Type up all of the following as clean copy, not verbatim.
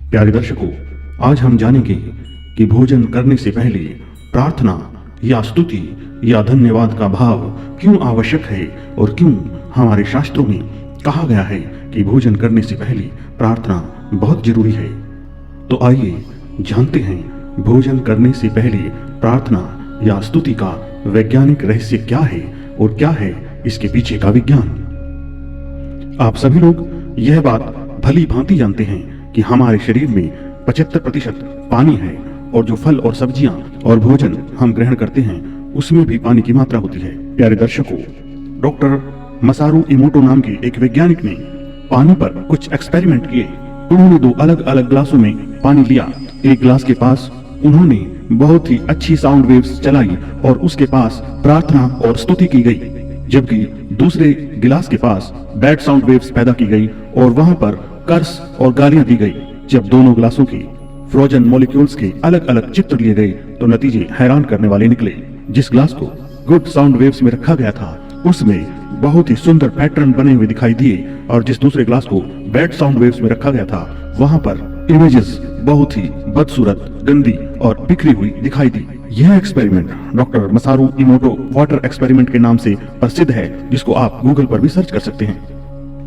प्यारे दर्शकों, आज हम जानेंगे कि भोजन करने से पहले प्रार्थना या स्तुति या धन्यवाद का भाव क्यों आवश्यक है और क्यों हमारे शास्त्रों में कहा गया है कि भोजन करने से पहले प्रार्थना बहुत जरूरी है। तो आइए जानते हैं भोजन करने से पहले प्रार्थना या स्तुति का वैज्ञानिक रहस्य क्या है और क्या है इसके पीछे का विज्ञान। आप सभी लोग यह बात भली भांति जानते हैं कि हमारे शरीर में 75% पानी है और जो फल और सब्जियां और भोजन हम ग्रहण करते हैं उसमें भी पानी की मात्रा होती है। प्यारे दर्शकों, डॉक्टर मसारू इमोटो नाम के एक वैज्ञानिक ने पानी पर कुछ एक्सपेरिमेंट किए। उन्होंने 2 अलग अलग ग्लासों में पानी लिया। एक ग्लास के पास उन्होंने बहुत ही अच्छी साउंड वेव्स चलाई और उसके पास प्रार्थना और स्तुति की गई, जबकि दूसरे गिलास के पास बैड साउंड वेव्स पैदा की गई और वहां पर कर्स और गालियां दी गई। जब दोनों ग्लासों के फ्रोजन मॉलिक्यूल्स के अलग अलग चित्र लिए गए तो नतीजे हैरान करने वाले निकले। जिस ग्लास को गुड साउंड वेव्स में रखा गया था उसमें बहुत ही सुंदर पैटर्न बने हुए दिखाई दिए और जिस दूसरे ग्लास को बैड साउंड वेव्स में रखा गया था वहां पर इमेजेस बहुत ही बदसूरत, गंदी और बिखरी हुई दिखाई दी। यह एक्सपेरिमेंट डॉक्टर मसारू इमोटो वाटर एक्सपेरिमेंट के नाम से प्रसिद्ध है, जिसको आप गूगल पर भी सर्च कर सकते हैं।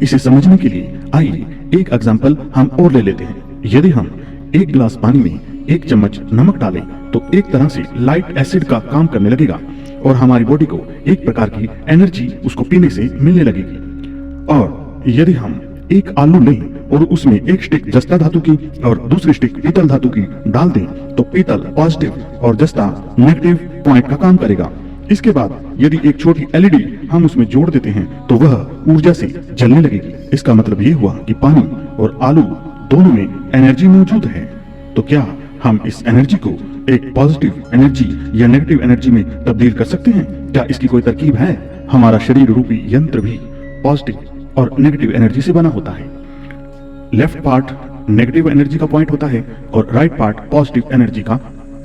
इसे समझने के लिए आइए एक एग्जाम्पल हम और ले लेते हैं। यदि हम एक गिलास पानी में 1 चम्मच नमक डालें तो एक तरह से लाइट एसिड का काम करने लगेगा और हमारी बॉडी को एक प्रकार की एनर्जी उसको पीने से मिलने लगेगी। और यदि हम एक आलू लें और उसमें 1 स्टिक जस्ता धातु की और दूसरी स्टिक पीतल धातु की डाल दें तो पीतल पॉजिटिव और जस्ता नेगेटिव पॉइंट का काम करेगा। इसके बाद यदि एक छोटी एलईडी हम उसमें जोड़ देते हैं तो वह ऊर्जा से जलने लगेगी। इसका मतलब ये हुआ कि पानी और आलू दोनों में एनर्जी मौजूद है। तो क्या हम इस एनर्जी को एक पॉजिटिव एनर्जी या नेगेटिव एनर्जी में तब्दील कर सकते हैं? क्या इसकी कोई तरकीब है? हमारा शरीर रूपी यंत्र भी पॉजिटिव और नेगेटिव एनर्जी से बना होता है। लेफ्ट पार्ट नेगेटिव एनर्जी का पॉइंट होता है और राइट पार्ट पॉजिटिव एनर्जी का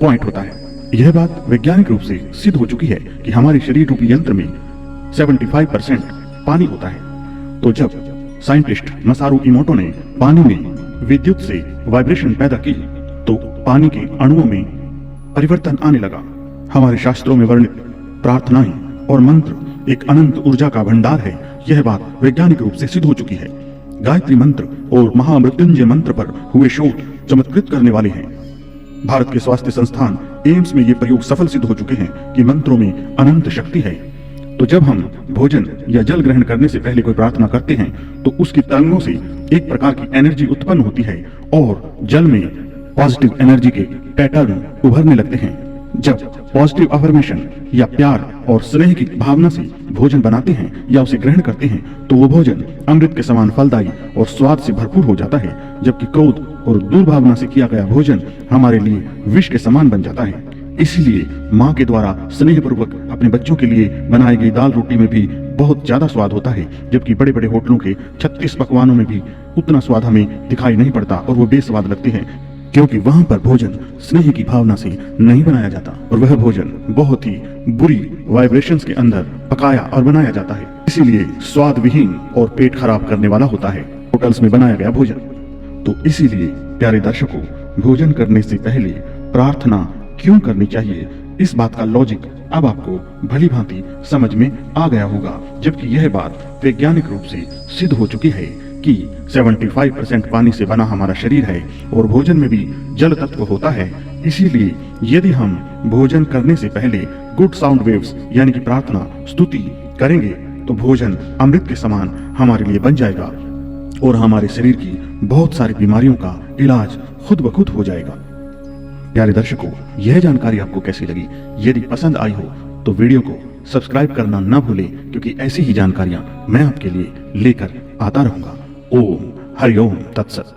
पॉइंट होता है। यह बात वैज्ञानिक रूप से सिद्ध हो चुकी है कि हमारे शरीर रूपी यंत्र में 75% पानी होता है। तो जब साइंटिस्ट मसारू इमोटो ने पानी में विद्युत से वाइब्रेशन पैदा की तो पानी के अणुओं में परिवर्तन आने लगा। हमारे शास्त्रों में वर्णित प्रार्थनाएं और मंत्र एक अनंत ऊर्जा का भंडार है। यह बात वैज्ञानिक रूप से सिद्ध हो चुकी है। गायत्री मंत्र और महामृत्युंजय मंत्र पर हुए शोध चमत्कृत करने वाले हैं। भारत के स्वास्थ्य संस्थान एम्स में ये प्रयोग सफल सिद्ध हो चुके हैं कि मंत्रों में अनंत शक्ति है। तो जब हम भोजन या जल ग्रहण करने से पहले कोई प्रार्थना करते हैं तो उसकी तरंगों से एक प्रकार की एनर्जी उत्पन्न होती है और जल में पॉजिटिव एनर्जी के पैटर्न उभरने लगते हैं। जब पॉजिटिव अफर्मेशन या प्यार और स्नेह की भावना से भोजन बनाते हैं या उसे ग्रहण करते हैं तो वो भोजन अमृत के समान फलदायी और स्वाद से भरपूर हो जाता है, जबकि क्रोध और दुर्भावना से किया गया भोजन हमारे लिए विष के समान बन जाता है। इसीलिए माँ के द्वारा स्नेह पूर्वक अपने बच्चों के लिए बनाई गई दाल रोटी में भी बहुत ज्यादा स्वाद होता है, जबकि बड़े बड़े होटलों के 36 पकवानों में भी उतना स्वाद हमें दिखाई नहीं पड़ता और वो बेस्वाद लगते हैं, क्योंकि वहां पर भोजन स्नेह की भावना से नहीं बनाया जाता और वह भोजन बहुत ही बुरी वाइब्रेशंस के अंदर पकाया और बनाया जाता है। इसीलिए स्वाद विहीन और पेट खराब करने वाला होता है होटल्स में बनाया गया भोजन। तो इसीलिए प्यारे दर्शकों, भोजन करने से पहले प्रार्थना क्यों करनी चाहिए, इस बात का लॉजिक अब आपको भली भांति समझ में आ गया होगा, जबकि यह बात वैज्ञानिक रूप से सिद्ध हो चुकी है कि 75% पानी से बना हमारा शरीर है और भोजन में भी जल तत्व होता है। इसीलिए यदि हम भोजन करने से पहले गुड साउंड वेव्स यानी कि प्रार्थना स्तुति करेंगे तो भोजन अमृत के समान हमारे लिए बन जाएगा और हमारे शरीर की बहुत सारी बीमारियों का इलाज खुद ब खुद हो जाएगा। प्यारे दर्शकों, यह जानकारी आपको कैसी लगी? यदि पसंद आई हो तो वीडियो को सब्सक्राइब करना न भूलें, क्योंकि ऐसी ही जानकारियां मैं आपके लिए लेकर आता रहूंगा। ओम हरि ओम तत्सत।